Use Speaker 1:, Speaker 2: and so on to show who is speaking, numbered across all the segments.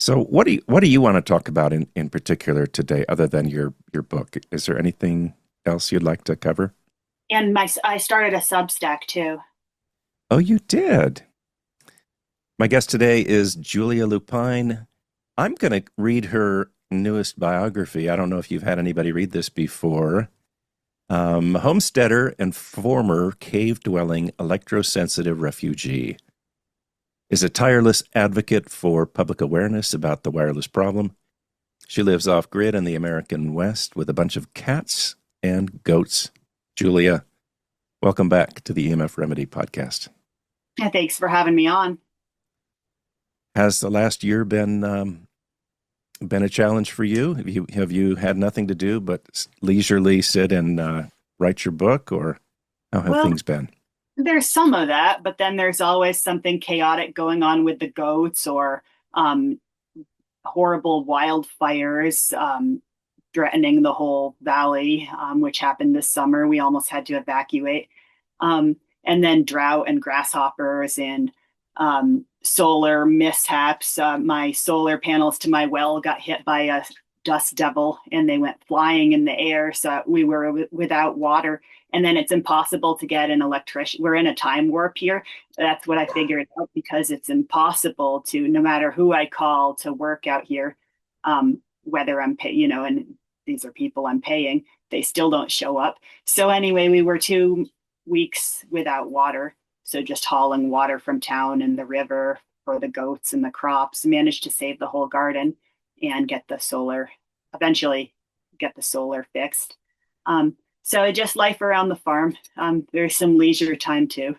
Speaker 1: So what do you want to talk about in particular today, other than your book? Is there anything else you'd like to cover?
Speaker 2: And I started a Substack too.
Speaker 1: Oh, you did. My guest today is Julia Lupine. I'm going to read her newest biography. I don't know if you've had anybody read this before. Homesteader and former cave-dwelling electrosensitive refugee is a tireless advocate for public awareness about the wireless problem. She lives off grid in the American West with a bunch of cats and goats. Julia, welcome back to the EMF Remedy podcast.
Speaker 2: And thanks for having me on.
Speaker 1: Has the last year been a challenge for you? Have you had nothing to do but leisurely sit and write your book, or how have
Speaker 2: Well,
Speaker 1: things been?
Speaker 2: there's some of that, but then there's always something chaotic going on with the goats or um, horrible wildfires threatening the whole valley, which happened this summer. We almost had to evacuate. And then drought and grasshoppers and solar mishaps. My solar panels to my well got hit by a dust devil and they went flying in the air. So we were without water. And then it's impossible to get an electrician. We're in a time warp here. That's what I figured out, because it's impossible to, no matter who I call to work out here, whether I'm pay, and these are people I'm paying, they still don't show up. So anyway, we were 2 weeks without water. So just hauling water from town and the river for the goats and the crops, managed to save the whole garden and get the solar, eventually get the solar fixed. So just life around the farm. There's some leisure time too.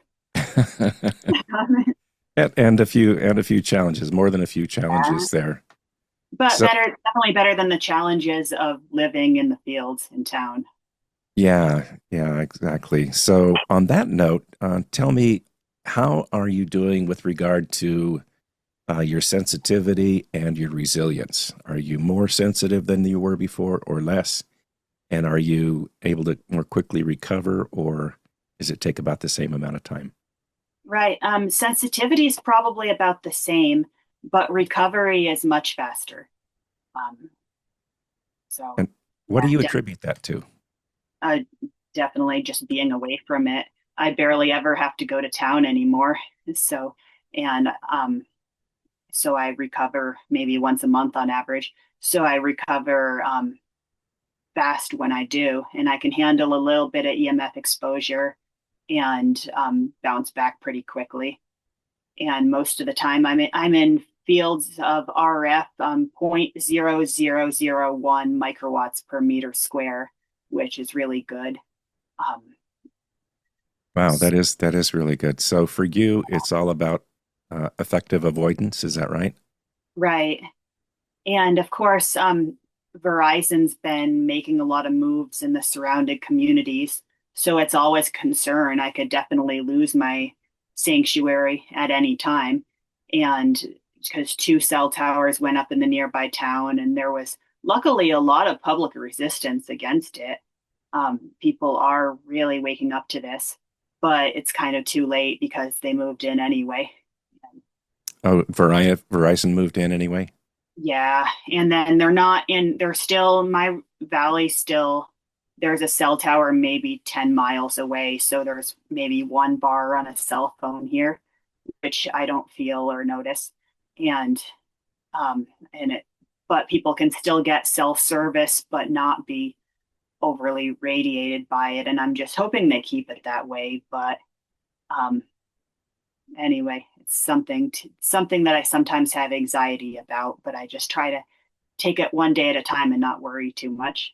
Speaker 1: And a few challenges, more than a few
Speaker 2: Yeah.
Speaker 1: challenges there.
Speaker 2: But
Speaker 1: So
Speaker 2: better, definitely better than the challenges of living in the fields in town.
Speaker 1: yeah, exactly. So on that note, tell me, how are you doing with regard to your sensitivity and your resilience? Are you more sensitive than you were before, or less? And are you able to more quickly recover, or does it take about the same amount of time?
Speaker 2: Right. Sensitivity is probably about the same, but recovery is much faster. Um, so
Speaker 1: And what do
Speaker 2: yeah,
Speaker 1: you attribute that to?
Speaker 2: uh, definitely just being away from it. I barely ever have to go to town anymore. So, and so I recover maybe once a month on average. So I recover fast when I do, and I can handle a little bit of EMF exposure and bounce back pretty quickly. And most of the time, I'm in fields of RF 0.0001 microwatts per meter square, which is really good. Um,
Speaker 1: Wow, that is really good. So for you, it's all about effective avoidance. Is that right?
Speaker 2: right. And of course, Verizon's been making a lot of moves in the surrounding communities. So it's always concern. I could definitely lose my sanctuary at any time. And because two cell towers went up in the nearby town, and there was luckily a lot of public resistance against it. People are really waking up to this, but it's kind of too late because they moved in anyway.
Speaker 1: Oh, Verizon moved in anyway.
Speaker 2: Yeah, and then they're still, my valley still, there's a cell tower maybe 10 miles away, so there's maybe one bar on a cell phone here, which I don't feel or notice. And um and it but people can still get cell service but not be overly radiated by it, and I'm just hoping they keep it that way. But um anyway, it's something that I sometimes have anxiety about, but I just try to take it one day at a time and not worry too much.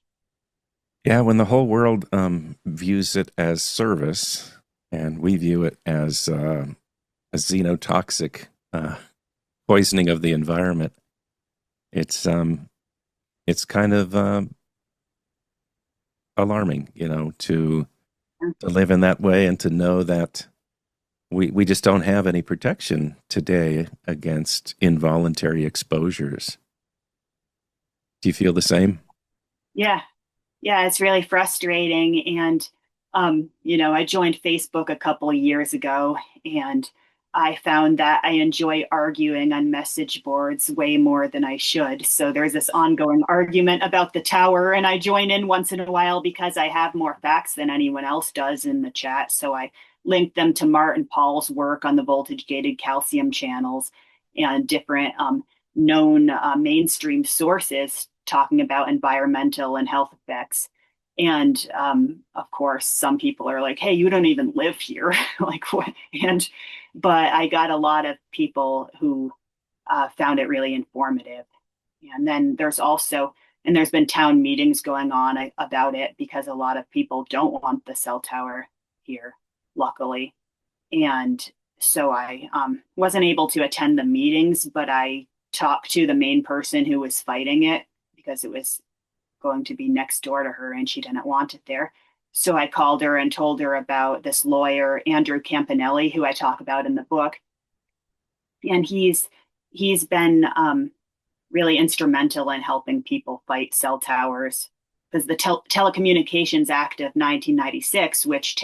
Speaker 1: Yeah, when the whole world views it as service, and we view it as a xenotoxic poisoning of the environment, it's it's kind of alarming, to live in that way and to know that we just don't have any protection today against involuntary exposures. Do you feel the same?
Speaker 2: Yeah, yeah, it's really frustrating. And I joined Facebook a couple of years ago, and I found that I enjoy arguing on message boards way more than I should. So there's this ongoing argument about the tower, and I join in once in a while because I have more facts than anyone else does in the chat. So I link them to Martin Paul's work on the voltage gated calcium channels and different known mainstream sources talking about environmental and health effects. And of course, some people are like, "Hey, you don't even live here." Like what? And but I got a lot of people who found it really informative. And then there's been town meetings going on about it because a lot of people don't want the cell tower here, luckily. And so I wasn't able to attend the meetings, but I talked to the main person who was fighting it because it was going to be next door to her and she didn't want it there. So I called her and told her about this lawyer, Andrew Campanelli, who I talk about in the book. And he's been really instrumental in helping people fight cell towers because the Telecommunications Act of 1996, which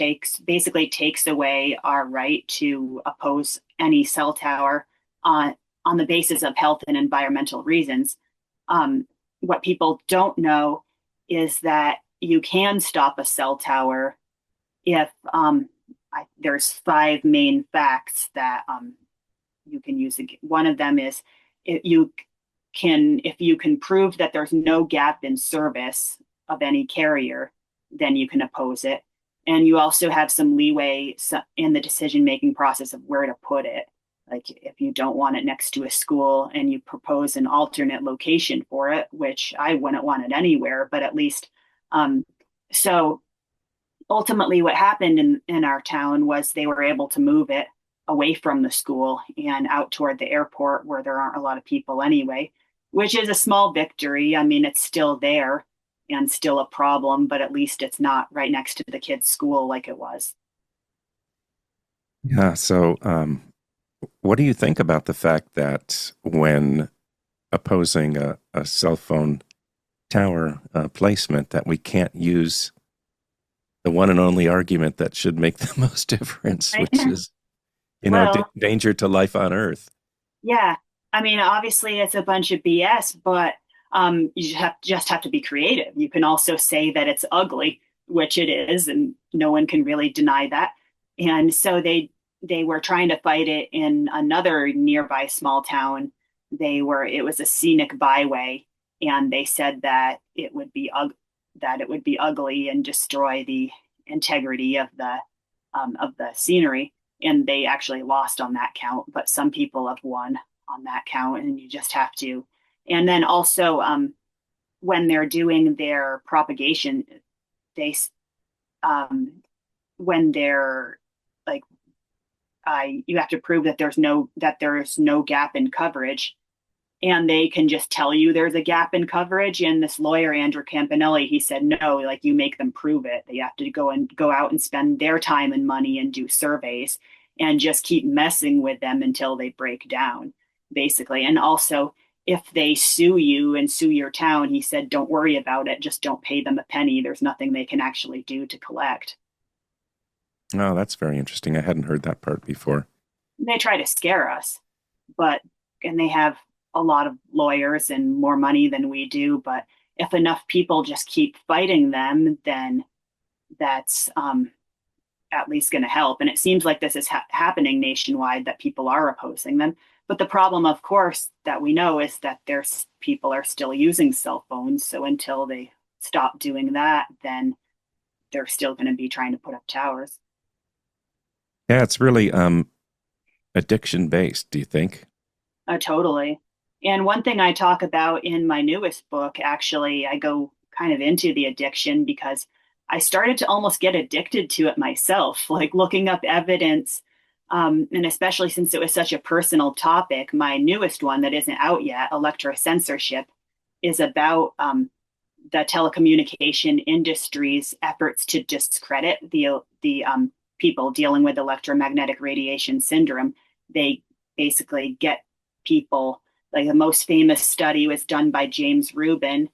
Speaker 2: basically takes away our right to oppose any cell tower on the basis of health and environmental reasons. What people don't know is that you can stop a cell tower if there's five main facts that you can use. One of them is if you can prove that there's no gap in service of any carrier, then you can oppose it. And you also have some leeway in the decision-making process of where to put it. Like if you don't want it next to a school and you propose an alternate location for it, which I wouldn't want it anywhere, but at least so ultimately what happened in our town was they were able to move it away from the school and out toward the airport where there aren't a lot of people anyway, which is a small victory. I mean, it's still there and still a problem, but at least it's not right next to the kids' school like it was.
Speaker 1: Yeah. So, what do you think about the fact that when opposing a cell phone tower placement, that we can't use the one and only argument that should make the most difference, which is,
Speaker 2: Well,
Speaker 1: danger to life on Earth?
Speaker 2: yeah. I mean, obviously it's a bunch of BS, but you just have to be creative. You can also say that it's ugly, which it is, and no one can really deny that. And so they were trying to fight it in another nearby small town. It was a scenic byway, and they said that it would be ugly and destroy the integrity of the scenery, and they actually lost on that count, but some people have won on that count, and you just have to. And then also, when they're doing their propagation, they when they're like, you have to prove that there's no gap in coverage, and they can just tell you there's a gap in coverage. And this lawyer, Andrew Campanelli, he said, no, like you make them prove it. They have to go out and spend their time and money and do surveys and just keep messing with them until they break down, basically. And also, if they sue you and sue your town, he said, don't worry about it. Just don't pay them a penny. There's nothing they can actually do to collect.
Speaker 1: Oh, that's very interesting. I hadn't heard that part before.
Speaker 2: They try to scare us, but and they have a lot of lawyers and more money than we do. But if enough people just keep fighting them, then that's at least going to help. And it seems like this is happening nationwide, that people are opposing them. But the problem, of course, that we know is that there's people are still using cell phones. So until they stop doing that, then they're still going to be trying to put up towers.
Speaker 1: Yeah, it's really addiction based, do you think?
Speaker 2: Totally. And one thing I talk about in my newest book, actually, I go kind of into the addiction because I started to almost get addicted to it myself, like looking up evidence. And especially since it was such a personal topic, my newest one that isn't out yet, electrocensorship, is about the telecommunication industry's efforts to discredit the people dealing with electromagnetic radiation syndrome. They basically get people, like the most famous study was done by James Rubin,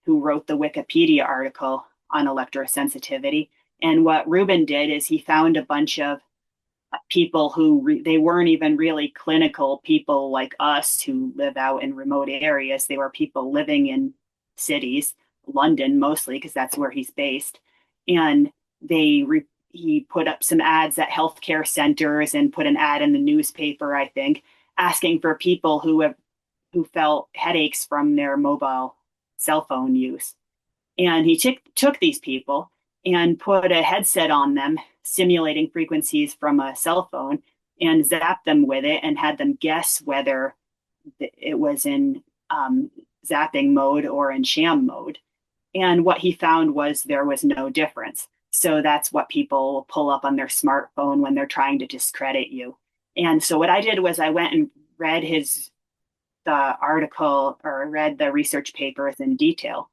Speaker 2: who wrote the Wikipedia article on electrosensitivity. And what Rubin did is he found a bunch of people who they weren't even really clinical people like us who live out in remote areas. They were people living in cities, London mostly, because that's where he's based. And he put up some ads at healthcare centers and put an ad in the newspaper, I think, asking for people who felt headaches from their mobile cell phone use. And he took these people and put a headset on them, simulating frequencies from a cell phone, and zapped them with it and had them guess whether it was in zapping mode or in sham mode. And what he found was there was no difference. So that's what people pull up on their smartphone when they're trying to discredit you. And so what I did was I went and read the article or read the research papers in detail.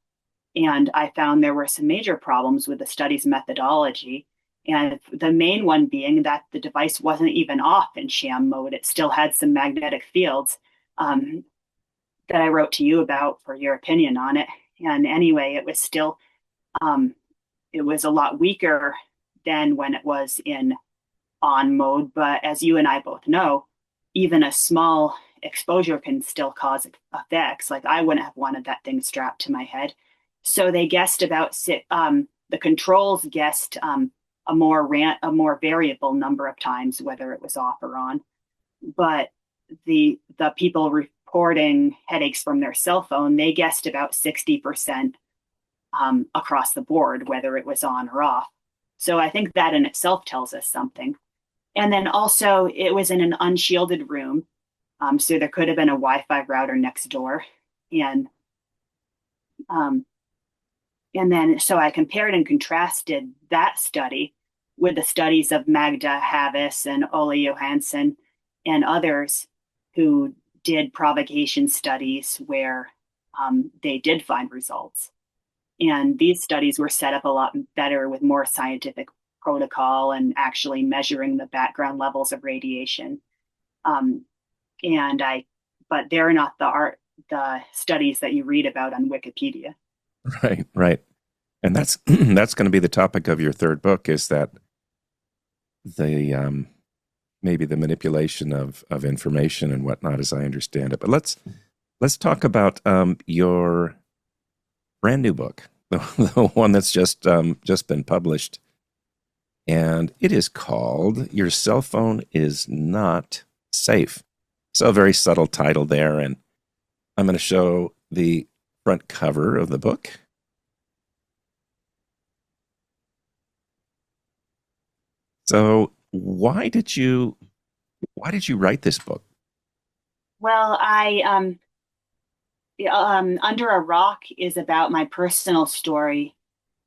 Speaker 2: And I found there were some major problems with the study's methodology. And the main one being that the device wasn't even off in sham mode. It still had some magnetic fields that I wrote to you about for your opinion on it. And anyway, it was still, it was a lot weaker than when it was in on mode. But as you and I both know, even a small exposure can still cause effects. Like I wouldn't have wanted that thing strapped to my head. So they guessed about the controls guessed a more variable number of times whether it was off or on. But the people reporting headaches from their cell phone, they guessed about 60% across the board whether it was on or off. So I think that in itself tells us something. And then also it was in an unshielded room, so there could have been a Wi-Fi router next door, and then so I compared and contrasted that study with the studies of Magda Havis and Ole Johansson and others who did provocation studies where they did find results. And these studies were set up a lot better with more scientific protocol and actually measuring the background levels of radiation. But they're not the studies that you read about on Wikipedia.
Speaker 1: Right, right. And that's that's going to be the topic of your third book, is that the maybe the manipulation of information and whatnot, as I understand it. But let's talk about your brand new book, the one that's just been published, and it is called "Your Cell Phone Is Not Safe." So a very subtle title there, and I'm going to show the front cover of the book. So why did you write this book?
Speaker 2: Well, I Under a Rock is about my personal story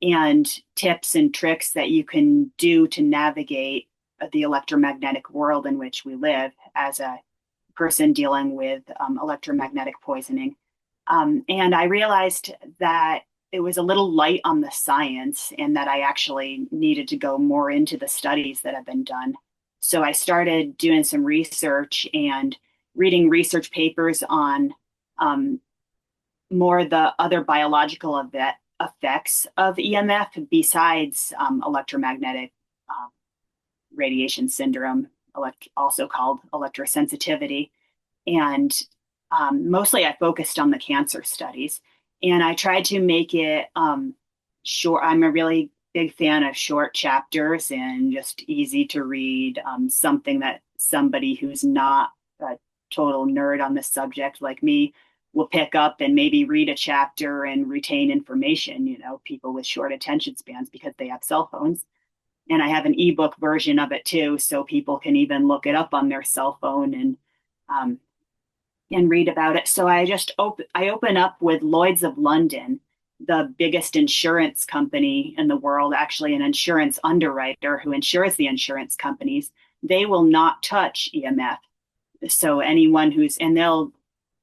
Speaker 2: and tips and tricks that you can do to navigate the electromagnetic world in which we live as a person dealing with electromagnetic poisoning. And I realized that it was a little light on the science and that I actually needed to go more into the studies that have been done. So I started doing some research and reading research papers on more the other biological effects of EMF besides electromagnetic radiation syndrome, also called electrosensitivity. And mostly I focused on the cancer studies. And I tried to make it short. I'm a really big fan of short chapters and just easy to read, something that somebody who's not a total nerd on the subject like me will pick up and maybe read a chapter and retain information, people with short attention spans because they have cell phones. And I have an ebook version of it too, so people can even look it up on their cell phone and read about it. So I open up with Lloyd's of London, the biggest insurance company in the world, actually an insurance underwriter who insures the insurance companies. They will not touch EMF. So anyone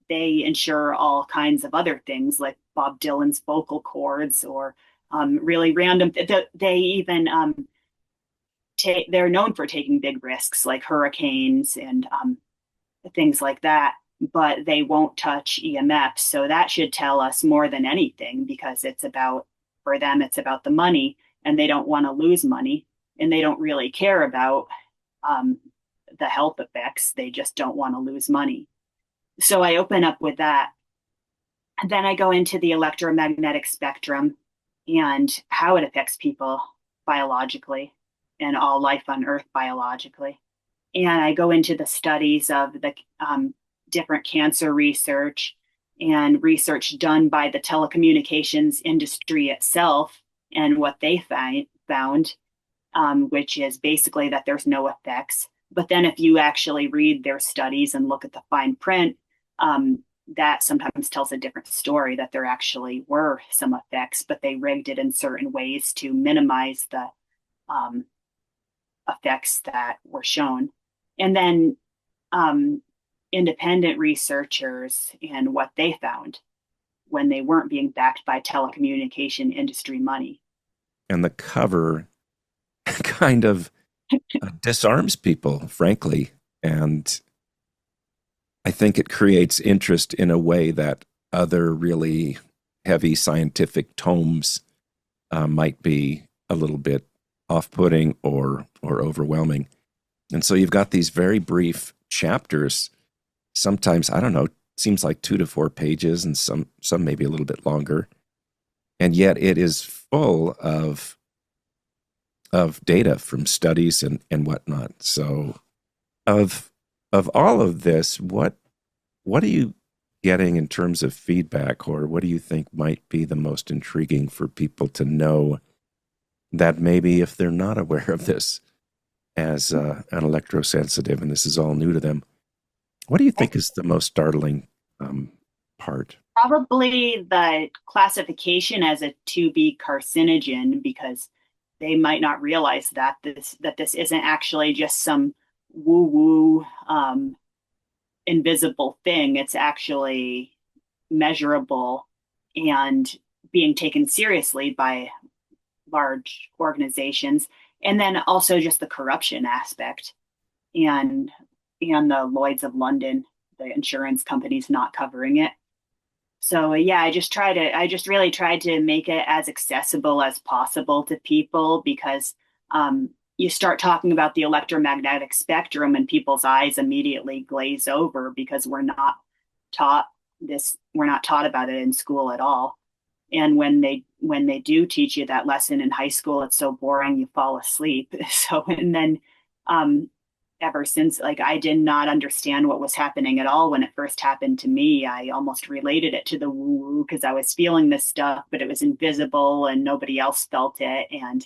Speaker 2: they insure all kinds of other things like Bob Dylan's vocal cords or really random. They even they're known for taking big risks like hurricanes and things like that, but they won't touch EMF. So that should tell us more than anything, because for them, it's about the money, and they don't want to lose money, and they don't really care about um, the health effects. They just don't want to lose money. So I open up with that. And then I go into the electromagnetic spectrum and how it affects people biologically and all life on Earth biologically. And I go into the studies of the different cancer research and research done by the telecommunications industry itself and what they found, which is basically that there's no effects. But then if you actually read their studies and look at the fine print, that sometimes tells a different story, that there actually were some effects, but they rigged it in certain ways to minimize the um, effects that were shown. And then independent researchers and what they found when they weren't being backed by telecommunication industry money.
Speaker 1: And the cover kind of disarms people, frankly. And I think it creates interest in a way that other really heavy scientific tomes might be a little bit off-putting or overwhelming. And so you've got these very brief chapters. Sometimes, I don't know, seems like 2 to 4 pages, and some maybe a little bit longer. And yet it is full of data from studies and whatnot. So of all of this, what are you getting in terms of feedback, or what do you think might be the most intriguing for people to know that maybe if they're not aware of this as an electrosensitive and this is all new to them, what do you think is the most startling part?
Speaker 2: Probably the classification as a 2B carcinogen, because they might not realize that this isn't actually just some woo woo invisible thing. It's actually measurable and being taken seriously by large organizations. And then also just the corruption aspect and the Lloyds of London, the insurance companies not covering it. So yeah, I just really tried to make it as accessible as possible to people, because you start talking about the electromagnetic spectrum and people's eyes immediately glaze over, because taught we're not taught about it in school at all. And when they do teach you that lesson in high school, it's so boring you fall asleep. So and then um, ever since, like, I did not understand what was happening at all when it first happened to me. I almost related it to the woo woo because I was feeling this stuff, but it was invisible and nobody else felt it. And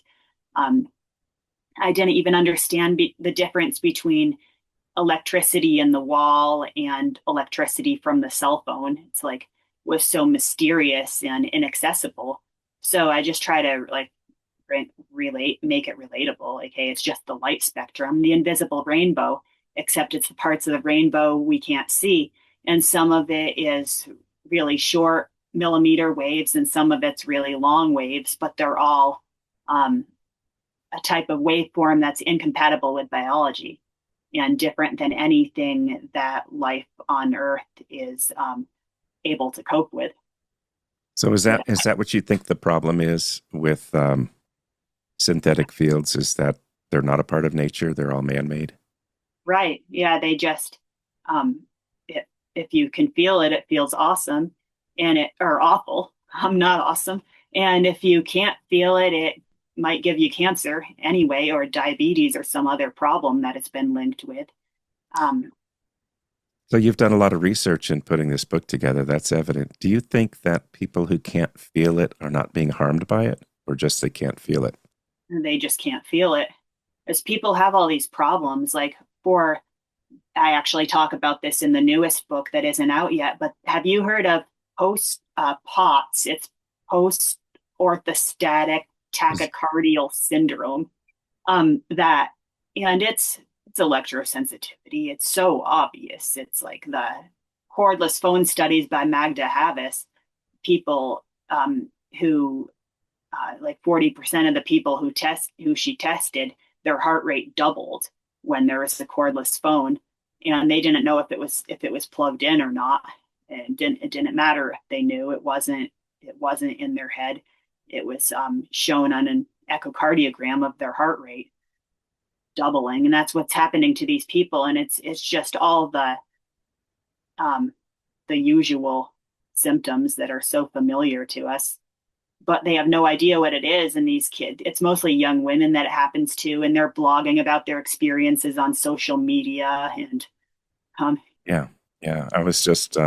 Speaker 2: um, I didn't even understand the difference between electricity in the wall and electricity from the cell phone. It's like was so mysterious and inaccessible. So I just try to like make it relatable. Like, hey, it's just the light spectrum, the invisible rainbow, except it's the parts of the rainbow we can't see. And some of it is really short millimeter waves and some of it's really long waves, but they're all a type of waveform that's incompatible with biology and different than anything that life on Earth is able to cope with.
Speaker 1: So is that what you think the problem is with synthetic fields? Is that they're not a part of nature? They're all man-made?
Speaker 2: Right. Yeah. They just, um, if you can feel it, it feels awesome or awful. I'm not awesome. And if you can't feel it, it might give you cancer anyway, or diabetes or some other problem that it's been linked with. Um,
Speaker 1: So you've done a lot of research in putting this book together. That's evident. Do you think that people who can't feel it are not being harmed by it, or just they can't feel it?
Speaker 2: they just can't feel it. As people have all these problems, like for, I actually talk about this in the newest book that isn't out yet, but have you heard of post POTS? It's post orthostatic tachycardial syndrome. That and it's electrosensitivity. It's so obvious. It's like the cordless phone studies by Magda Havis. People who like 40% of the people who she tested, their heart rate doubled when there was a cordless phone, and they didn't know if it was plugged in or not. And it didn't matter if they knew. It wasn't in their head. It was shown on an echocardiogram of their heart rate. doubling, and that's what's happening to these people. And it's just all um, the usual symptoms that are so familiar to us, but they have no idea what it is. And these kids, it's mostly young women that it happens to, and they're blogging about their experiences on social media. And um,
Speaker 1: Yeah. Yeah. I was just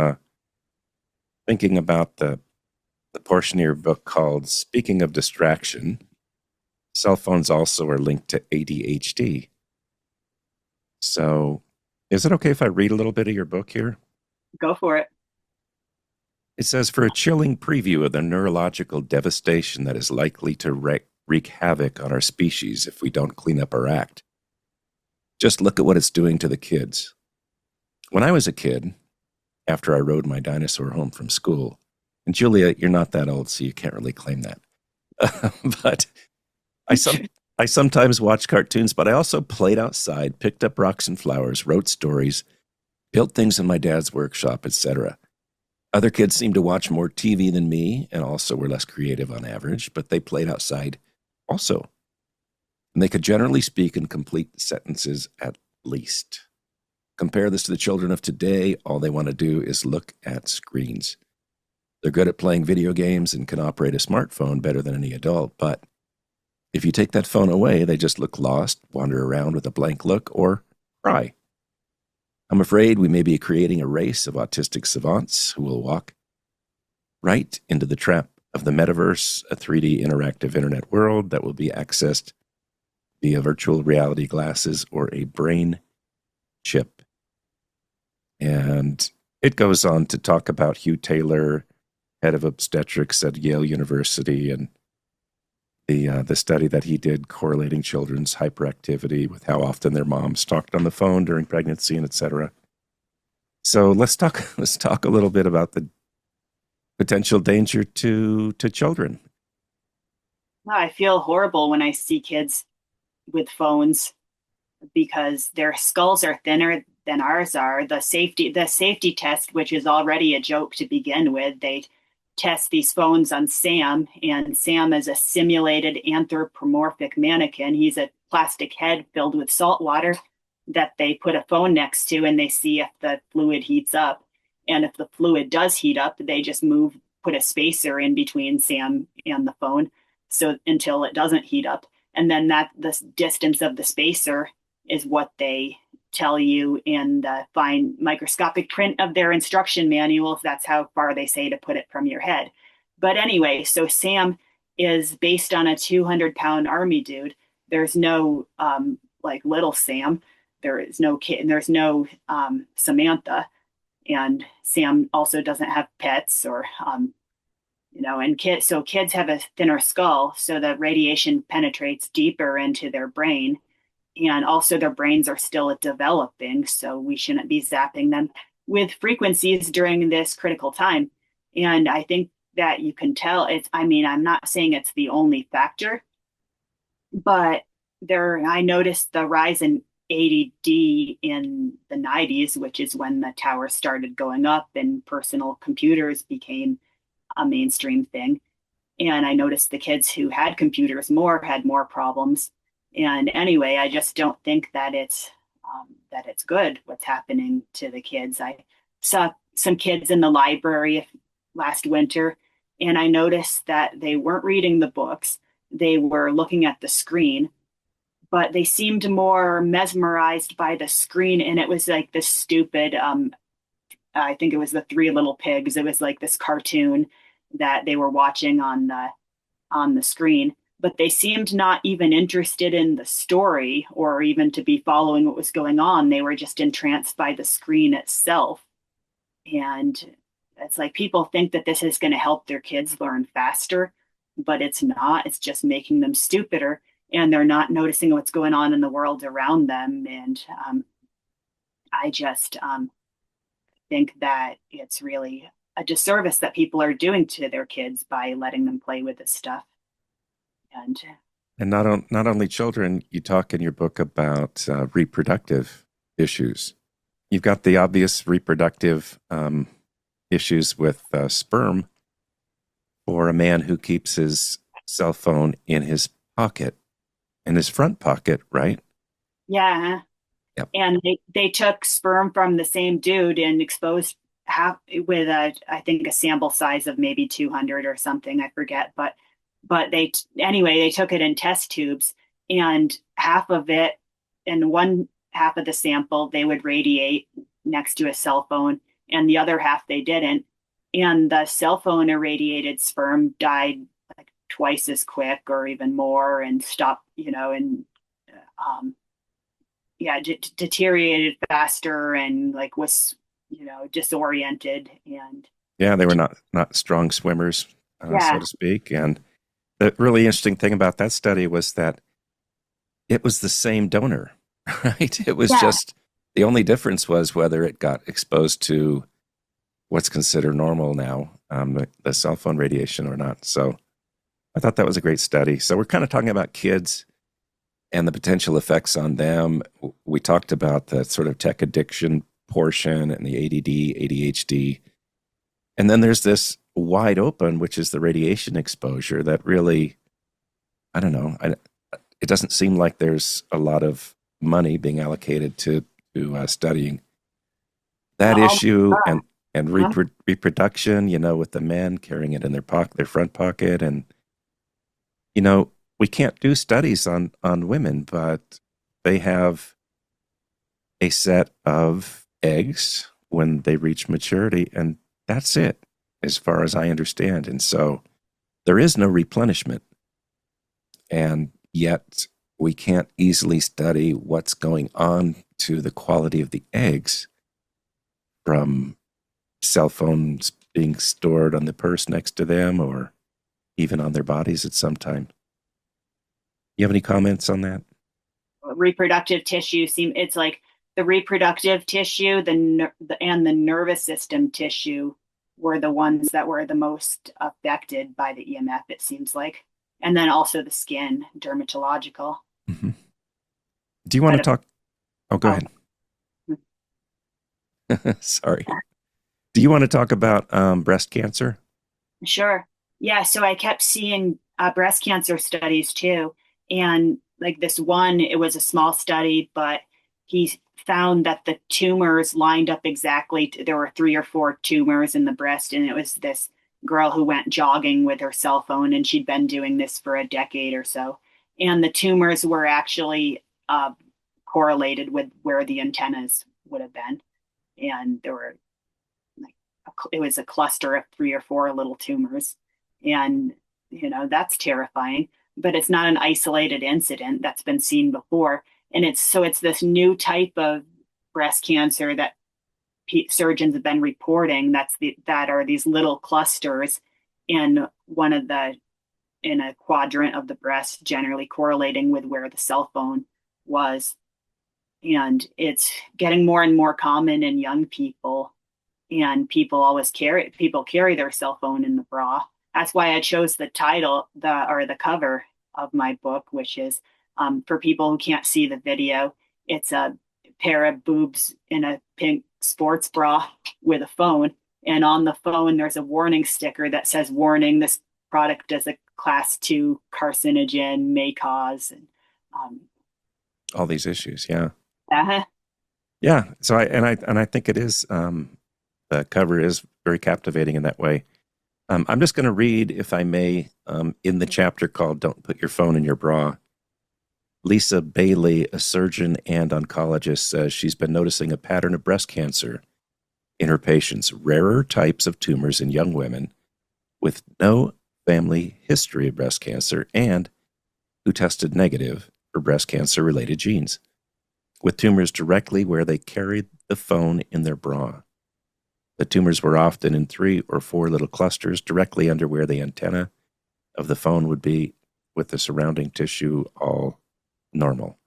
Speaker 1: thinking about the portion of your book called Speaking of Distraction. Cell phones also are linked to ADHD. So, is it okay if I read a little bit of your book here?
Speaker 2: Go for it.
Speaker 1: It says, for a chilling preview of the neurological devastation that is likely to wreak havoc on our species if we don't clean up our act, just look at what it's doing to the kids. When I was a kid, after I rode my dinosaur home from school, and Julia, you're not that old, so you can't really claim that. But I, some, I sometimes watched cartoons, but I also played outside, picked up rocks and flowers, wrote stories, built things in my dad's workshop, etc. Other kids seemed to watch more TV than me and also were less creative on average, but they played outside also. And they could generally speak in complete sentences at least. Compare this to the children of today. All they want to do is look at screens. They're good at playing video games and can operate a smartphone better than any adult, but if you take that phone away, they just look lost, wander around with a blank look, or cry. I'm afraid we may be creating a race of autistic savants who will walk right into the trap of the metaverse, a 3D interactive internet world that will be accessed via virtual reality glasses or a brain chip. And it goes on to talk about Hugh Taylor, head of obstetrics at Yale University, and the study that he did correlating children's hyperactivity with how often their moms talked on the phone during pregnancy and etc. So let's talk a little bit about the potential danger to children.
Speaker 2: I feel horrible when I see kids with phones because their skulls are thinner than ours are. The safety test, which is already a joke to begin with, they test these phones on Sam, and Sam is a simulated anthropomorphic mannequin. He's a plastic head filled with salt water that they put a phone next to, and they see if the fluid heats up. And if the fluid does heat up, they just put a spacer in between Sam and the phone, so until it doesn't heat up. And then that the distance of the spacer is what they tell you in the fine microscopic print of their instruction manuals. That's how far they say to put it from your head. But anyway, so Sam is based on a 200-pound army dude. There's no like little Sam. There is no kid, and there's no Samantha. And Sam also doesn't have pets or and kids have a thinner skull, so the radiation penetrates deeper into their brain, and also their brains are still developing, so we shouldn't be zapping them with frequencies during this critical time. And I think that you can tell I'm not saying it's the only factor, but I noticed the rise in ADD in the 90s, which is when the towers started going up and personal computers became a mainstream thing. And I noticed the kids who had computers had more problems. And anyway, I just don't think that it's good what's happening to the kids. I saw some kids in the library last winter, and I noticed that they weren't reading the books. They were looking at the screen, but they seemed more mesmerized by the screen. And it was like this stupid, I think it was the Three Little Pigs. It was like this cartoon that they were watching on the screen, but they seemed not even interested in the story or even to be following what was going on. They were just entranced by the screen itself. And it's like people think that this is going to help their kids learn faster, but it's not. It's just making them stupider, and they're not noticing what's going on in the world around them. And I just think that it's really a disservice that people are doing to their kids by letting them play with this stuff. And
Speaker 1: And not only children, you talk in your book about reproductive issues. You've got the obvious reproductive issues with sperm for a man who keeps his cell phone in his pocket, in his front pocket, right?
Speaker 2: Yeah.
Speaker 1: Yep.
Speaker 2: And they took sperm from the same dude and exposed half with I think a sample size of maybe 200 or something, I forget, but anyway, they took it in test tubes, and half of it, in one half of the sample they would radiate next to a cell phone, and the other half they didn't, and the cell phone irradiated sperm died like twice as quick or even more, and stopped, and um yeah, deteriorated faster, and like was, disoriented. And
Speaker 1: Yeah, they were not strong swimmers, so
Speaker 2: yeah,
Speaker 1: to speak. And the really interesting thing about that study was that it was the same donor, right? It was
Speaker 2: yeah.
Speaker 1: just the only difference was whether it got exposed to what's considered normal now, the cell phone radiation or not. So I thought that was a great study. So we're kind of talking about kids and the potential effects on them. We talked about the sort of tech addiction portion and the ADD, ADHD. And then there's this wide open, which is the radiation exposure that really, I don't know, it doesn't seem like there's a lot of money being allocated to studying that
Speaker 2: Oh
Speaker 1: issue
Speaker 2: my
Speaker 1: and
Speaker 2: God.
Speaker 1: reproduction, with the men carrying it in their front pocket. And, you know, we can't do studies on women, but they have a set of eggs when they reach maturity, and that's it, as far as I understand. And so there is no replenishment, and yet we can't easily study what's going on to the quality of the eggs from cell phones being stored on the purse next to them or even on their bodies at some time. You have any comments on that?
Speaker 2: Reproductive tissue it's like the reproductive tissue, and the nervous system tissue were the ones that were the most affected by the EMF, it seems like. And then also the skin, dermatological.
Speaker 1: Mm-hmm. Do you want to
Speaker 2: But
Speaker 1: talk? Oh, go
Speaker 2: oh,
Speaker 1: ahead. Sorry. Do you want to talk about breast cancer?
Speaker 2: sure. Yeah, so I kept seeing breast cancer studies too. And like this one, it was a small study, but he found that the tumors lined up exactly. There were three or four tumors in the breast, and it was this girl who went jogging with her cell phone, and she'd been doing this for a decade or so. And the tumors were actually correlated with where the antennas would have been. And there were like it was a cluster of three or four little tumors, and that's terrifying. But it's not an isolated incident that's been seen before, and it's this new type of breast cancer that surgeons have been reporting. That are these little clusters in one of the in a quadrant of the breast, generally correlating with where the cell phone was. And it's getting more and more common in young people, and people carry their cell phone in the bra. That's why I chose the title, the cover of my book, which is, for people who can't see the video, it's a pair of boobs in a pink sports bra with a phone, and on the phone there's a warning sticker that says, warning, this product is a class 2 carcinogen, may cause. And um,
Speaker 1: All these issues, yeah.
Speaker 2: uh,
Speaker 1: Yeah. So I think it is, the cover is very captivating in that way. I'm just going to read, if I may, in the chapter called Don't Put Your Phone in Your Bra. Lisa Bailey, a surgeon and oncologist, says she's been noticing a pattern of breast cancer in her patients, rarer types of tumors in young women with no family history of breast cancer and who tested negative for breast cancer related genes, with tumors directly where they carried the phone in their bra. The tumors were often in 3 or 4 little clusters directly under where the antenna of the phone would be, with the surrounding tissue all normal.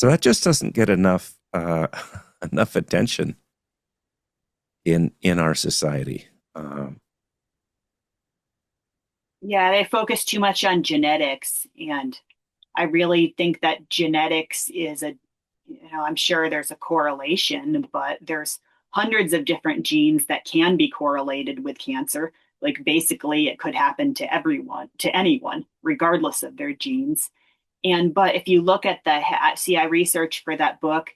Speaker 1: So that just doesn't get enough enough attention in our society.
Speaker 2: yeah, they focus too much on genetics, and I really think that genetics is I'm sure there's a correlation, but there's hundreds of different genes that can be correlated with cancer. Like basically, it could happen to anyone, regardless of their genes. But if you look at see, I researched for that book,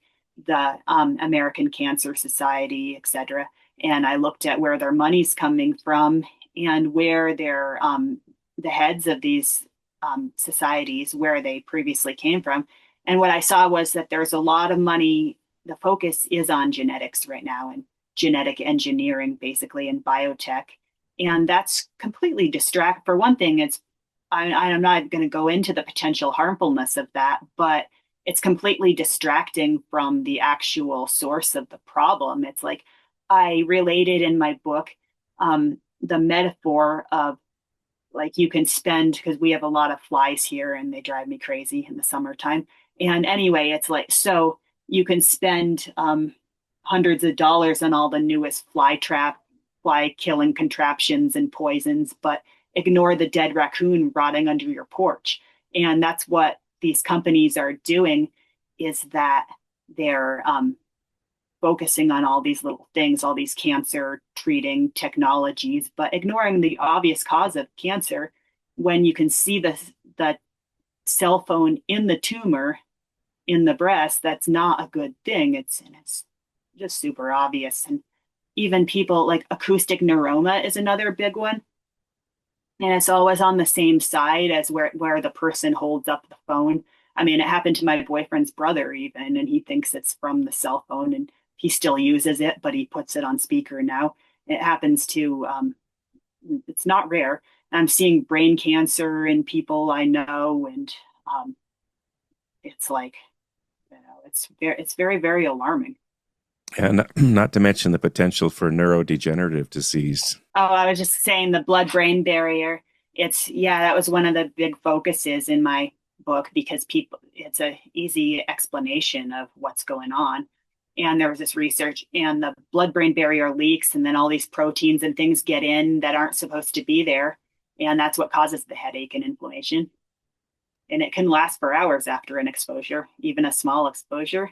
Speaker 2: the American Cancer Society, et cetera, and I looked at where their money's coming from and where the heads of these societies, where they previously came from. And what I saw was that there's a lot of money. The focus is on genetics right now and genetic engineering, basically, and biotech. And that's completely distract. For one thing, I'm not going to go into the potential harmfulness of that, but it's completely distracting from the actual source of the problem. It's like I related in my book the metaphor of, like, you can spend, because we have a lot of flies here and they drive me crazy in the summertime. And anyway, it's like, so you can spend hundreds of dollars on all the newest fly killing contraptions and poisons, but ignore the dead raccoon rotting under your porch. And that's what these companies are doing, is that they're focusing on all these little things, all these cancer treating technologies, but ignoring the obvious cause of cancer when you can see the cell phone in the tumor in the breast. That's not a good thing. It's just super obvious. And even people like acoustic neuroma is another big one. And it's always on the same side as where the person holds up the phone. I mean, it happened to my boyfriend's brother even, and he thinks it's from the cell phone, and he still uses it, but he puts it on speaker now. It happens to, it's not rare. I'm seeing brain cancer in people I know, and it's like, it's very, very alarming.
Speaker 1: And not to mention the potential for neurodegenerative disease.
Speaker 2: Oh, I was just saying the blood-brain barrier. That was one of the big focuses in my book, because it's a easy explanation of what's going on. And there was this research, and the blood-brain barrier leaks, and then all these proteins and things get in that aren't supposed to be there. And that's what causes the headache and inflammation. And it can last for hours after an exposure, even a small exposure.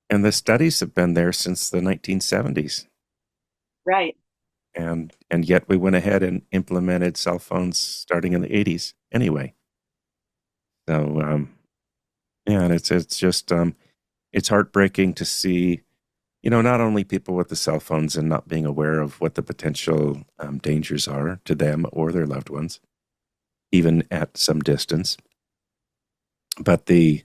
Speaker 1: And the studies have been there since the 1970s.
Speaker 2: Right.
Speaker 1: And yet we went ahead and implemented cell phones starting in the 80s anyway. So, yeah, and it's just, it's heartbreaking to see, not only people with the cell phones and not being aware of what the potential dangers are to them or their loved ones, even at some distance, but the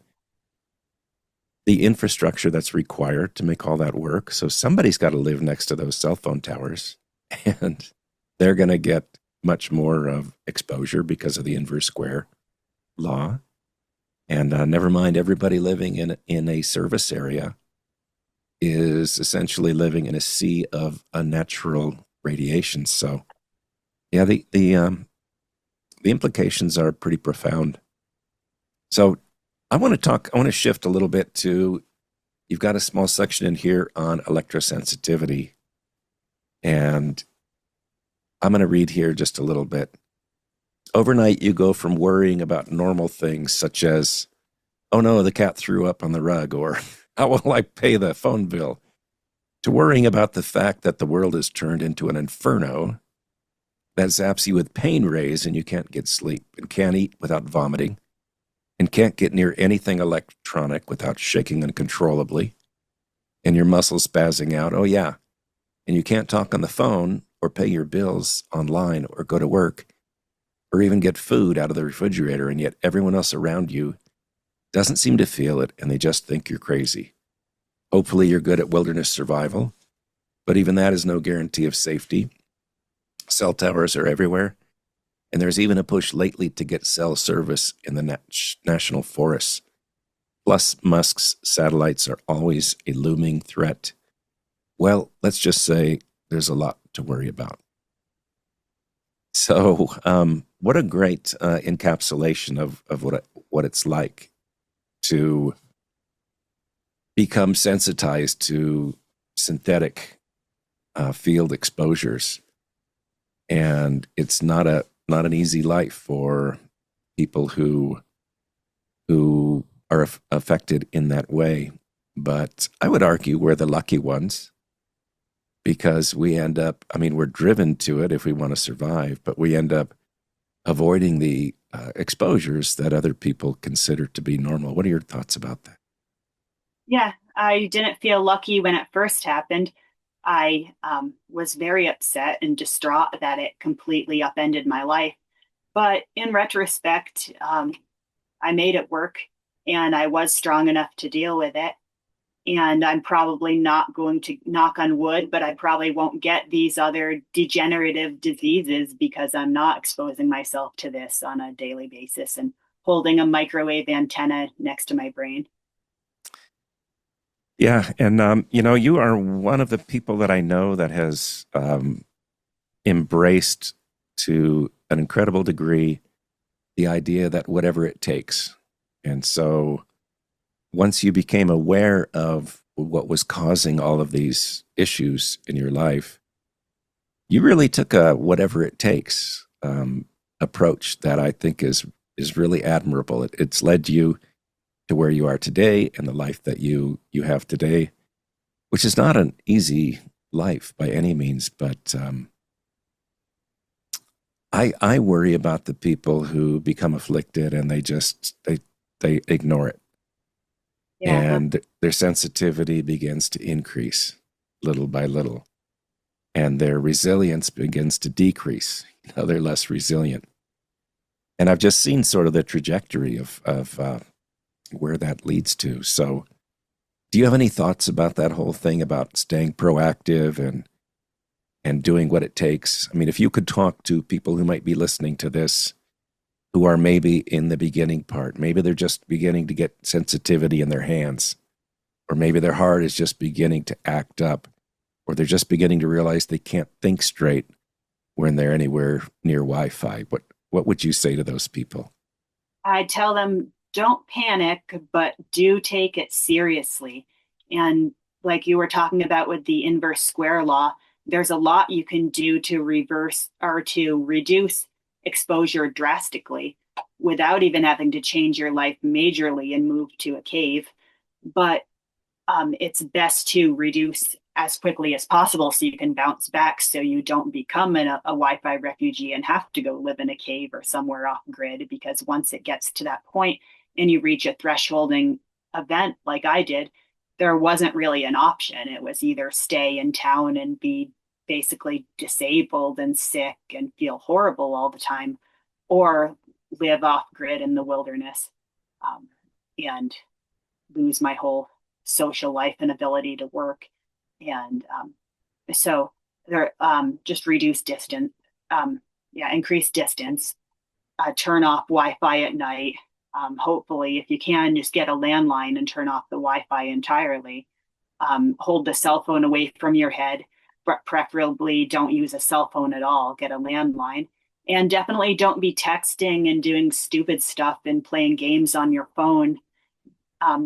Speaker 1: infrastructure that's required to make all that work. So somebody's got to live next to those cell phone towers, and they're going to get much more of exposure because of the inverse square law. And never mind, everybody living in a service area is essentially living in a sea of unnatural radiation. So, yeah, the implications are pretty profound. So, I want to shift a little bit to, you've got a small section in here on electrosensitivity, and I'm going to read here just a little bit. Overnight, you go from worrying about normal things such as, oh no, the cat threw up on the rug, or how will I pay the phone bill, to worrying about the fact that the world has turned into an inferno that zaps you with pain rays and you can't get sleep and can't eat without vomiting and can't get near anything electronic without shaking uncontrollably and your muscles spazzing out. Oh yeah, and you can't talk on the phone or pay your bills online or go to work or even get food out of the refrigerator, and yet everyone else around you doesn't seem to feel it, and they just think you're crazy. Hopefully you're good at wilderness survival, but even that is no guarantee of safety. Cell towers are everywhere, and there's even a push lately to get cell service in the national forests. Plus, Musk's satellites are always a looming threat. Well, let's just say there's a lot to worry about. So, what a great encapsulation of what it's like to become sensitized to synthetic field exposures, and it's not an easy life for people who are affected in that way. But I would argue we're the lucky ones, because we end up, we're driven to it if we want to survive, but we end up avoiding the exposures that other people consider to be normal. What are your thoughts about that?
Speaker 2: Yeah, I didn't feel lucky when it first happened. I was very upset and distraught that it completely upended my life. But in retrospect, I made it work and I was strong enough to deal with it. And I'm probably not going to, knock on wood, but I probably won't get these other degenerative diseases because I'm not exposing myself to this on a daily basis and holding a microwave antenna next to my brain.
Speaker 1: Yeah, and you are one of the people that I know that has embraced to an incredible degree the idea that whatever it takes. And so once you became aware of what was causing all of these issues in your life, you really took a whatever it takes approach that I think is really admirable. It's led you to where you are today and the life that you have today, which is not an easy life by any means. But I worry about the people who become afflicted and they ignore it,
Speaker 2: Yeah.
Speaker 1: and their sensitivity begins to increase little by little, and their resilience begins to decrease. They're less resilient, and I've just seen sort of the trajectory of where that leads to. So, do you have any thoughts about that whole thing about staying proactive and doing what it takes? I mean, if you could talk to people who might be listening to this who are maybe in the beginning part, maybe they're just beginning to get sensitivity in their hands, or maybe their heart is just beginning to act up, or they're just beginning to realize they can't think straight when they're anywhere near Wi-Fi. What would you say to those people?
Speaker 2: I tell them don't panic, but do take it seriously. And like you were talking about with the inverse square law, there's a lot you can do to reverse or to reduce exposure drastically without even having to change your life majorly and move to a cave. But it's best to reduce as quickly as possible so you can bounce back so you don't become a Wi-Fi refugee and have to go live in a cave or somewhere off grid. Because once it gets to that point and you reach a thresholding event like I did, there wasn't really an option. It was either stay in town and be basically disabled and sick and feel horrible all the time, or live off grid in the wilderness and lose my whole social life and ability to work. And so there, just reduce distance, yeah, increase distance, turn off Wi-Fi at night. Hopefully, if you can, just get a landline and turn off the Wi-Fi entirely. Hold the cell phone away from your head, but preferably don't use a cell phone at all. Get a landline. And definitely don't be texting and doing stupid stuff and playing games on your phone,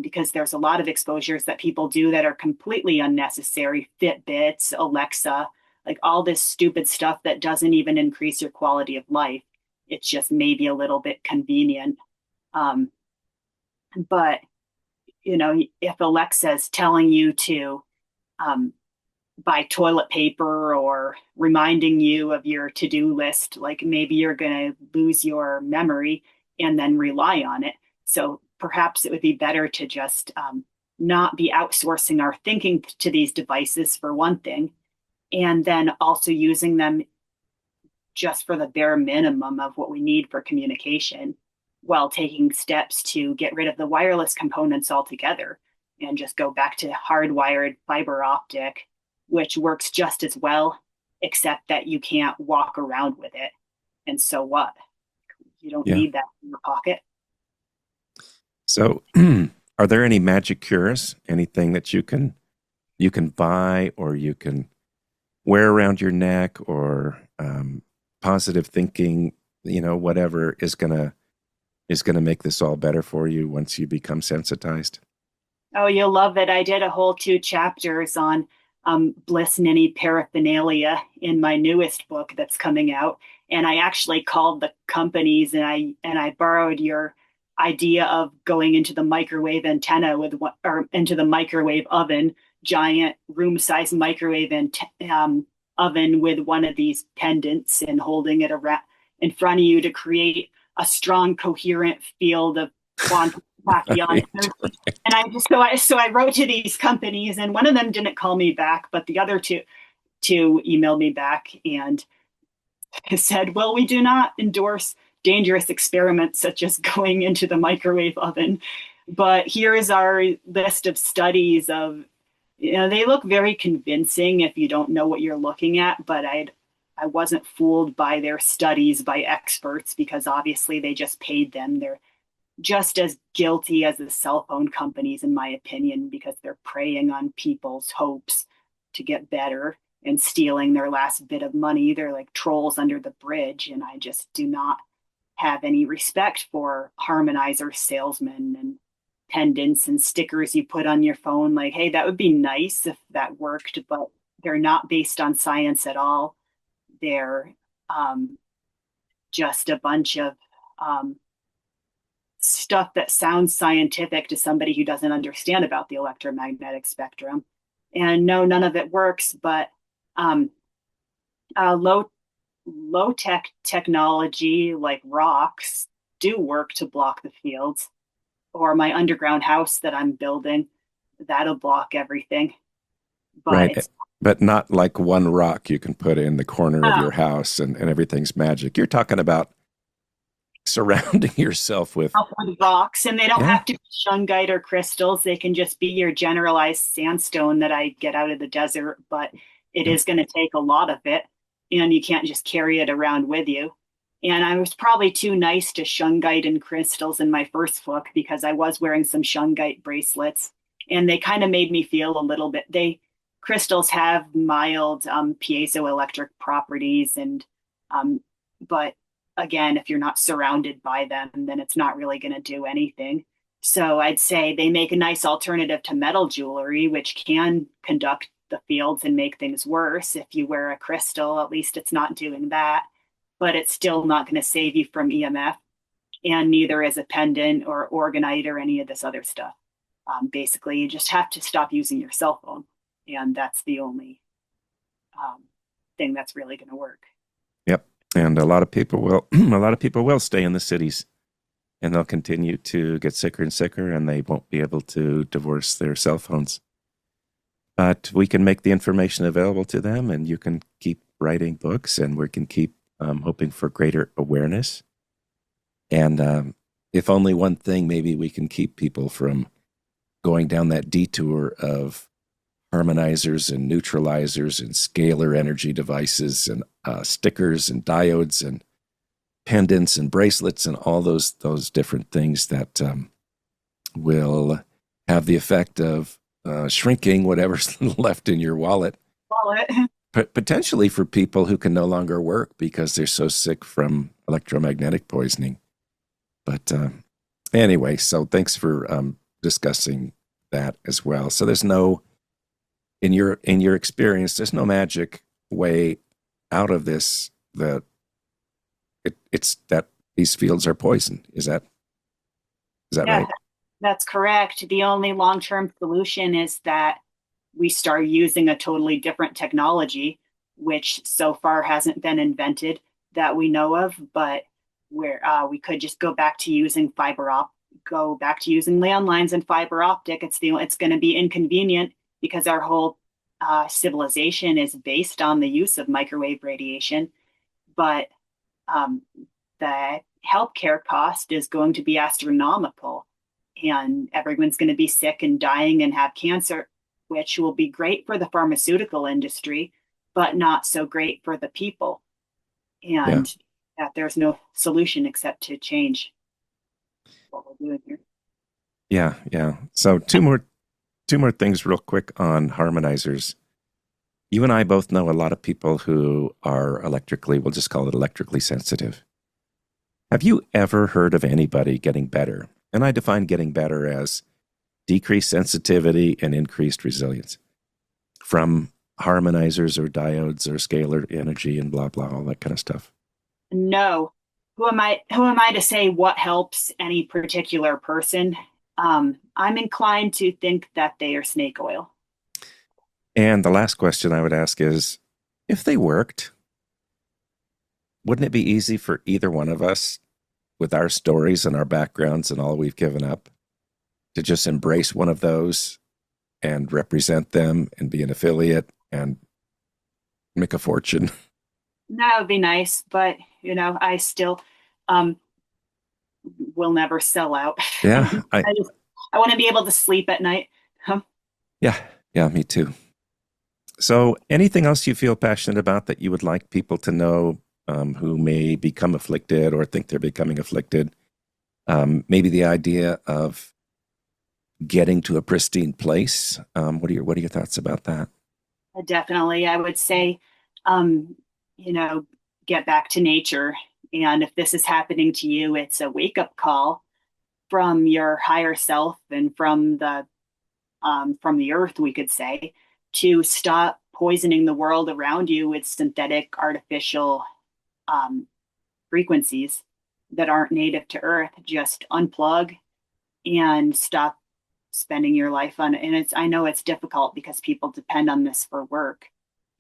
Speaker 2: because there's a lot of exposures that people do that are completely unnecessary. Fitbits, Alexa, like all this stupid stuff that doesn't even increase your quality of life. It's just maybe a little bit convenient. Um, but, if Alexa's telling you to buy toilet paper or reminding you of your to-do list, like maybe you're going to lose your memory and then rely on it. So perhaps it would be better to just not be outsourcing our thinking to these devices, for one thing, and then also using them just for the bare minimum of what we need for communication, while taking steps to get rid of the wireless components altogether and just go back to hardwired fiber optic, which works just as well, except that you can't walk around with it. And so what? You don't
Speaker 1: Yeah.
Speaker 2: need that in your pocket.
Speaker 1: So, are there any magic cures? Anything that you can buy or you can wear around your neck, or positive thinking? Whatever is gonna make this all better for you once you become sensitized.
Speaker 2: Oh, you'll love it. I did a whole 2 chapters on bliss ninny paraphernalia in my newest book that's coming out. And I actually called the companies and I borrowed your idea of going into the microwave antenna with one, or into the microwave oven, giant room size microwave oven with one of these pendants and holding it around in front of you to create a strong, coherent field of quantum tachyons.
Speaker 1: Right.
Speaker 2: And I wrote to these companies, and one of them didn't call me back, but the other two emailed me back and said, "Well, we do not endorse dangerous experiments such as going into the microwave oven, but here is our list of studies of." They look very convincing if you don't know what you're looking at, but I wasn't fooled by their studies by experts because obviously they just paid them. They're just as guilty as the cell phone companies, in my opinion, because they're preying on people's hopes to get better and stealing their last bit of money. They're like trolls under the bridge, and I just do not have any respect for harmonizer salesmen and pendants and stickers you put on your phone. Like, hey, that would be nice if that worked, but they're not based on science at all. They're just a bunch of stuff that sounds scientific to somebody who doesn't understand about the electromagnetic spectrum. And no, none of it works, but um, low tech technology like rocks do work to block the fields. Or my underground house that I'm building, that'll block everything. But
Speaker 1: Right. But not like one rock you can put in the corner of
Speaker 2: uh,
Speaker 1: your house and everything's magic. You're talking about surrounding yourself with,
Speaker 2: with rocks, and they don't
Speaker 1: yeah,
Speaker 2: have to be shungite or crystals. They can just be your generalized sandstone that I get out of the desert, but it
Speaker 1: yeah,
Speaker 2: is going to take a lot of it, and you can't just carry it around with you. And I was probably too nice to shungite and crystals in my first book because I was wearing some shungite bracelets, and they kind of made me feel a little bit. They crystals have mild piezoelectric properties, and but again, if you're not surrounded by them, then it's not really going to do anything. So I'd say they make a nice alternative to metal jewelry, which can conduct the fields and make things worse. If you wear a crystal, at least it's not doing that, but it's still not going to save you from EMF. And neither is a pendant or orgonite or any of this other stuff. Basically, you just have to stop using your cell phone. And that's the only thing that's really going to work.
Speaker 1: yep. And a lot of people will, a lot of people will stay in the cities and they'll continue to get sicker and sicker and they won't be able to divorce their cell phones. But we can make the information available to them and you can keep writing books and we can keep hoping for greater awareness. And if only one thing, maybe we can keep people from going down that detour of harmonizers and neutralizers and scalar energy devices and stickers and diodes and pendants and bracelets and all those different things that will have the effect of shrinking whatever's left in your wallet.
Speaker 2: Wallet.
Speaker 1: Potentially for people who can no longer work because they're so sick from electromagnetic poisoning. But anyway, so thanks for discussing that as well. So there's no, in your experience, there's no magic way out of this. That it's that these fields are poison. Is that
Speaker 2: Yeah,
Speaker 1: right?
Speaker 2: that's correct. The only long term solution is that we start using a totally different technology, which so far hasn't been invented that we know of, but where we could just go back to using go back to using landlines and fiber optic. It's going to be inconvenient because our whole civilization is based on the use of microwave radiation, but um, the healthcare cost is going to be astronomical, and everyone's going to be sick and dying and have cancer, which will be great for the pharmaceutical industry, but not so great for the people.
Speaker 1: Yeah,
Speaker 2: And that there's no solution except to change what we're doing here.
Speaker 1: yeah. So two more things real quick on harmonizers. You and I both know a lot of people who are electrically, we'll just call it electrically sensitive. Have you ever heard of anybody getting better? And I define getting better as decreased sensitivity and increased resilience from harmonizers or diodes or scalar energy and blah, blah, all that kind of stuff.
Speaker 2: No. Who am I to say what helps any particular person? I'm inclined to think that they are snake oil.
Speaker 1: And the last question I would ask is if they worked, wouldn't it be easy for either one of us with our stories and our backgrounds and all we've given up, to just embrace one of those and represent them and be an affiliate and make a fortune?
Speaker 2: That would be nice, but I still um will never sell out.
Speaker 1: Yeah,
Speaker 2: I want to be able to sleep at night. Huh?
Speaker 1: yeah, yeah, me too. So, anything else you feel passionate about that you would like people to know, who may become afflicted or think they're becoming afflicted? Maybe the idea of getting to a pristine place. What are your thoughts about that?
Speaker 2: Definitely, I would say, um, you know, get back to nature. And if this is happening to you, it's a wake up call from your higher self and from the earth, we could say, to stop poisoning the world around you with synthetic, artificial um, frequencies that aren't native to Earth. Just unplug and stop spending your life on it. And I know it's difficult because people depend on this for work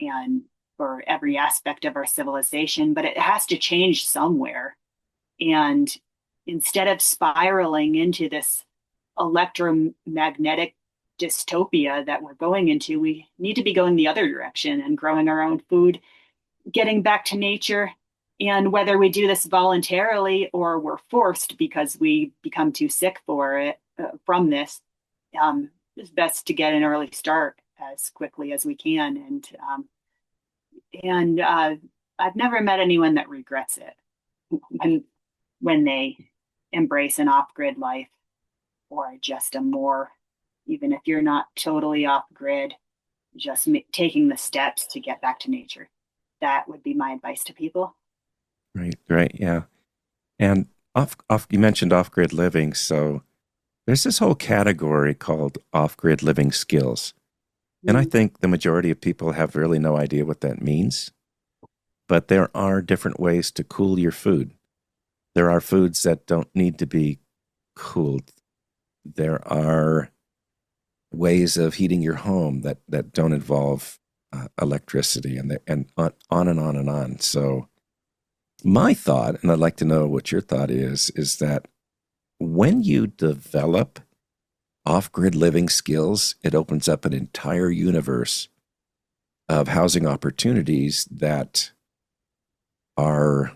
Speaker 2: and for every aspect of our civilization, but it has to change somewhere. And instead of spiraling into this electromagnetic dystopia that we're going into, we need to be going the other direction and growing our own food, getting back to nature. And whether we do this voluntarily or we're forced because we become too sick for it from this, it's best to get an early start as quickly as we can. And I've never met anyone that regrets it when they embrace an off-grid life, or just a more, even if you're not totally off grid, just taking the steps to get back to nature. That would be my advice to people.
Speaker 1: Right, right, yeah. And you mentioned off-grid living, so there's this whole category called off-grid living skills. And I
Speaker 2: Mm.
Speaker 1: think the majority of people have really no idea what that means. But there are different ways to cool your food. There are foods that don't need to be cooled. There are ways of heating your home that don't involve electricity, and on and on and on. So my thought, and I'd like to know what your thought is that when you develop off-grid living skills, it opens up an entire universe of housing opportunities that are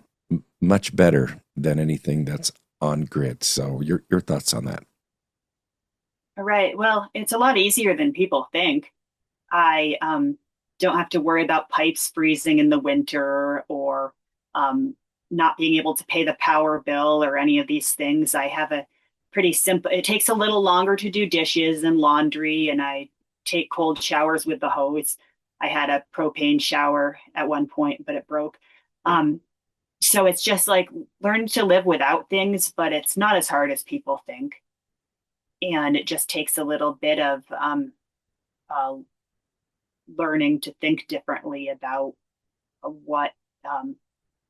Speaker 1: much better than anything that's on grid. So your thoughts on that?
Speaker 2: All right. Well, it's a lot easier than people think. I don't have to worry about pipes freezing in the winter or um, not being able to pay the power bill or any of these things. I have a pretty simple, it takes a little longer to do dishes and laundry, and I take cold showers with the hose. I had a propane shower at one point, but it broke. Um, so it's just like learn to live without things, but it's not as hard as people think. And it just takes a little bit of uh, learning to think differently about what um,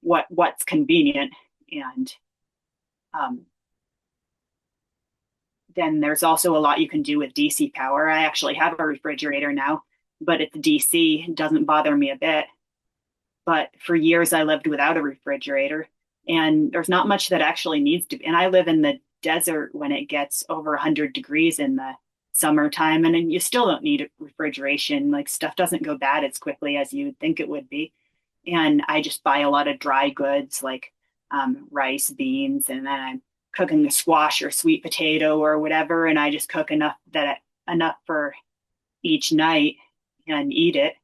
Speaker 2: what's convenient, and um, then there's also a lot you can do with DC power. I actually have a refrigerator now, but it's DC. It doesn't bother me a bit. But for years, I lived without a refrigerator, and there's not much that actually needs to be. And I live in the desert when it gets over 100 degrees in the summertime, and you still don't need refrigeration. Like stuff doesn't go bad as quickly as you would think it would be. And I just buy a lot of dry goods like rice, beans, and then I'm cooking a squash or sweet potato or whatever, and I just cook enough for each night and eat it,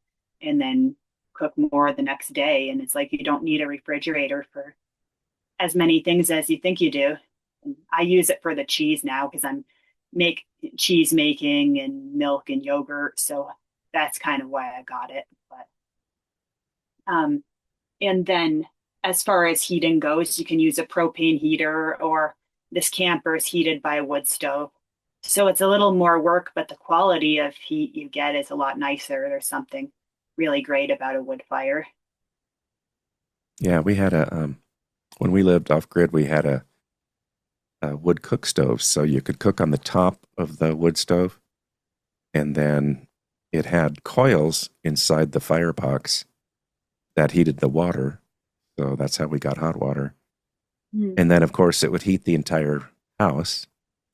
Speaker 2: and then cook more the next day. And it's like you don't need a refrigerator for as many things as you think you do. And I use it for the cheese now because I'm make cheese making and milk and yogurt, so that's kind of why I got it. But um, and then as far as heating goes, you can use a propane heater, or this camper is heated by a wood stove. So it's a little more work, but the quality of heat you get is a lot nicer. There's something really great about a wood fire.
Speaker 1: Yeah, we had when we lived off grid, we had a wood cook stove, so you could cook on the top of the wood stove, and then it had coils inside the firebox that heated the water. So that's how we got hot water.
Speaker 2: Mm.
Speaker 1: And then, of course, it would heat the entire house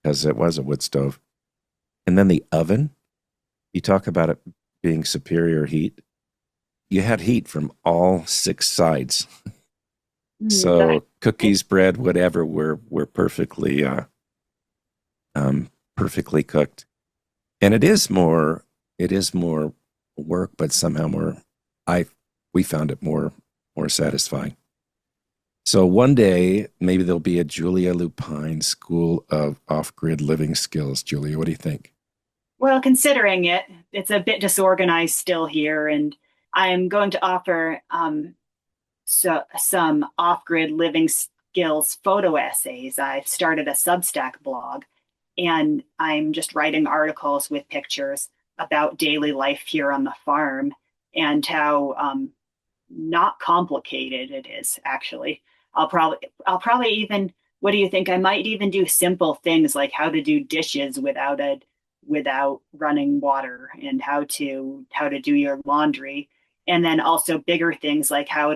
Speaker 1: because it was a wood stove. And then the oven, you talk about it being superior heat. You had heat from all six sides.
Speaker 2: Mm.
Speaker 1: So cookies, bread, whatever were um, perfectly cooked. And it is more work, but somehow more. I we found it more satisfying. So one day maybe there'll be a Julia Lupine School of Off-Grid Living Skills. Julia, what do you think?
Speaker 2: Well, considering it, it's a bit disorganized still here, and I'm going to offer some off-grid living skills photo essays. I've started a Substack blog, and I'm just writing articles with pictures about daily life here on the farm and how not complicated it is actually. I'll probably even, what do you think? I might even do simple things like how to do dishes without running water, and how to do your laundry, and then also bigger things like how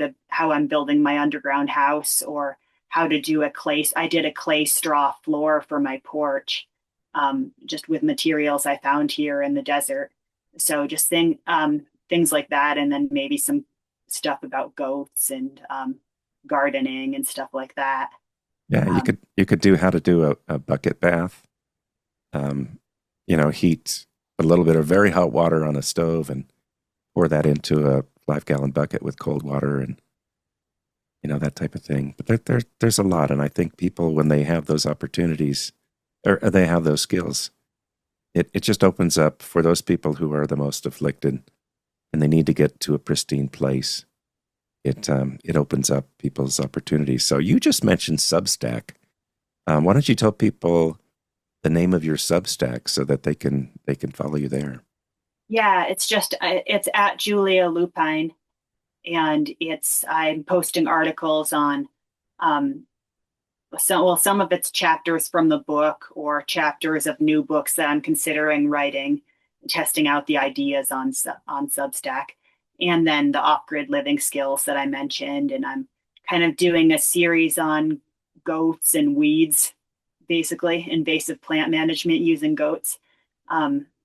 Speaker 2: I'm building my underground house, or how to do a clay. I did a clay straw floor for my porch, just with materials I found here in the desert. So just things like that, and then maybe some stuff about goats and gardening and stuff like that.
Speaker 1: Yeah,
Speaker 2: Um,
Speaker 1: you could do how to do a bucket bath. Um, heat a little bit of very hot water on a stove and pour that into a 5 gallon bucket with cold water and that type of thing. But there's a lot, and I think people when they have those opportunities or they have those skills, it just opens up for those people who are the most afflicted and they need to get to a pristine place. It opens up people's opportunities. So you just mentioned Substack. Why don't you tell people the name of your Substack so that they can follow you there?
Speaker 2: yeah, it's at Julia Lupine, and it's I'm posting articles on um, some of it's chapters from the book or chapters of new books that I'm considering writing, testing out the ideas on Substack, and then the off-grid living skills that I mentioned. And I'm kind of doing a series on goats and weeds, basically invasive plant management using goats.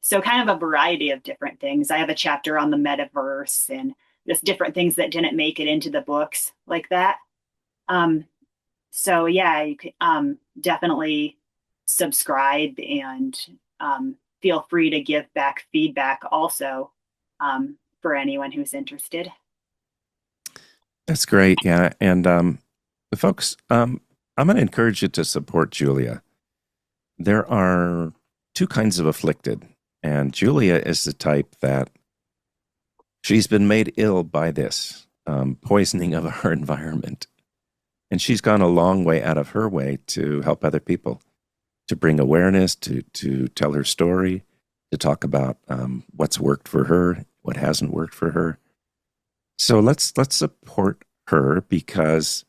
Speaker 2: So kind of a variety of different things. I have a chapter on the metaverse and just different things that didn't make it into the books like that. Um, so yeah, you can definitely subscribe, and feel free to give back feedback also, for anyone who's interested.
Speaker 1: That's great. Yeah, and the folks, I'm going to encourage you to support Julia. There are two kinds of afflicted, and Julia is the type that she's been made ill by this poisoning of our environment. And she's gone a long way out of her way to help other people, to bring awareness, to tell her story, to talk about what's worked for her, what hasn't worked for her. So let's support her because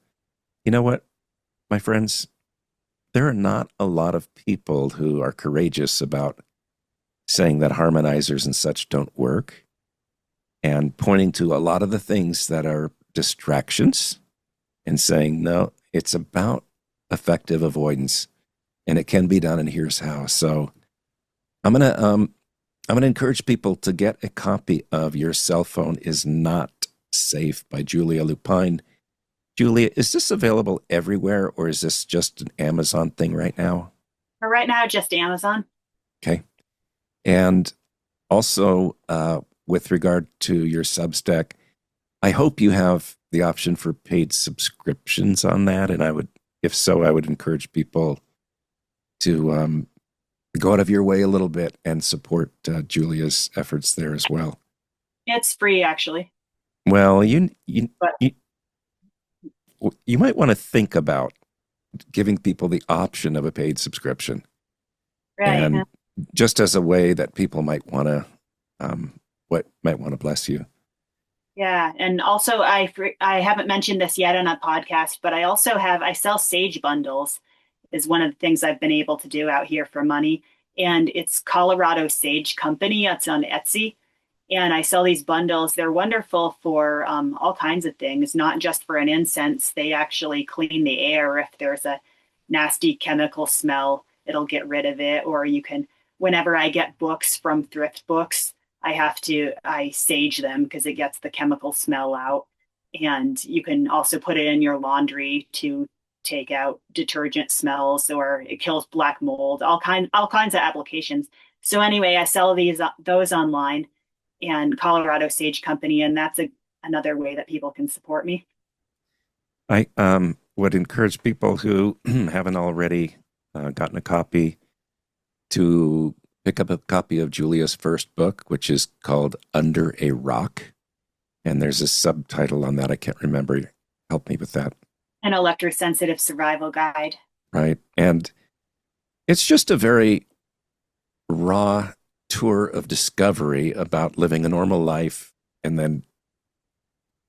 Speaker 1: you know what, my friends, there are not a lot of people who are courageous about saying that harmonizers and such don't work and pointing to a lot of the things that are distractions and saying, no, it's about effective avoidance and it can be done and here's how. So I'm gonna encourage people to get a copy of Your Cell Phone Is Not Safe by Julia Lupine. Julia, is this available everywhere or is this just an Amazon thing right now?
Speaker 2: For right now, just Amazon.
Speaker 1: Okay. And also, with regard to your Substack, I hope you have the option for paid subscriptions on that. And if so, I would encourage people to go out of your way a little bit and support Julia's efforts there as well.
Speaker 2: It's free actually,
Speaker 1: Well,
Speaker 2: but
Speaker 1: you, you might want to think about giving people the option of a paid subscription,
Speaker 2: right.
Speaker 1: and just as a way that people might want to, what might want to bless you.
Speaker 2: Yeah, and also I haven't mentioned this yet on a podcast, but I sell sage bundles, is one of the things I've been able to do out here for money, and it's Colorado Sage Company. It's on Etsy, And I sell these bundles. They're wonderful for all kinds of things, not just for an incense. They actually clean the air. If there's a nasty chemical smell, it'll get rid of it. Or you can, whenever I get books from thrift books, I sage them because it gets the chemical smell out. And you can also put it in your laundry to take out detergent smells, or it kills black mold, all kinds of applications. So anyway, I sell those online and Colorado Sage Company, and that's another way that people can support me.
Speaker 1: I would encourage people who haven't already gotten a copy to pick up a copy of Julia's first book, which is called Under a Rock. And there's a subtitle on that. I can't remember. Help me with that.
Speaker 2: An electrosensitive survival guide.
Speaker 1: Right. And it's just a very raw tour of discovery about living a normal life. And then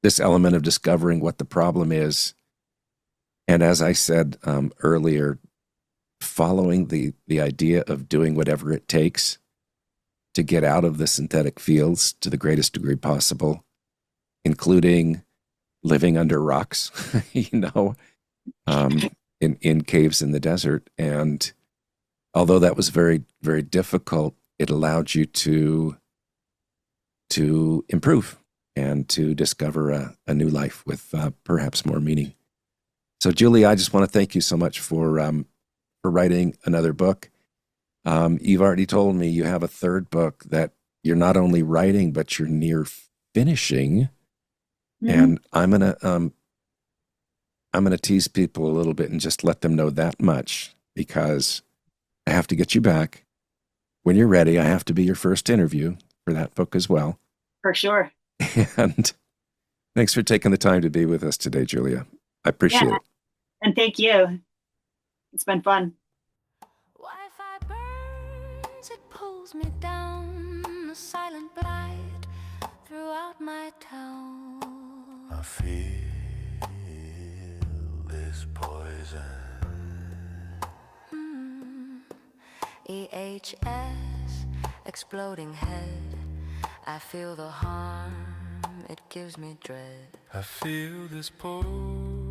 Speaker 1: this element of discovering what the problem is. And as I said earlier, following the idea of doing whatever it takes to get out of the synthetic fields to the greatest degree possible, including living under rocks, you know, um, in caves in the desert. And although that was very, very difficult, it allowed you to improve and to discover a new life with perhaps more meaning. So, Julie, I just want to thank you so much for writing another book. You've already told me you have a third book that you're not only writing, but you're near finishing.
Speaker 2: Mm-hmm.
Speaker 1: And I'm gonna tease people a little bit and just let them know that much because I have to get you back when you're ready. I have to be your first interview for that book as well.
Speaker 2: For sure.
Speaker 1: And thanks for taking the time to be with us today, Julia. I
Speaker 2: Yeah.
Speaker 1: appreciate it.
Speaker 2: And thank you. It's been fun.
Speaker 3: Wi-Fi burns, it pulls me down, a silent blight throughout my town.
Speaker 4: I feel this poison.
Speaker 3: EHS, exploding head, I feel the harm, it gives me dread.
Speaker 4: I feel this poison.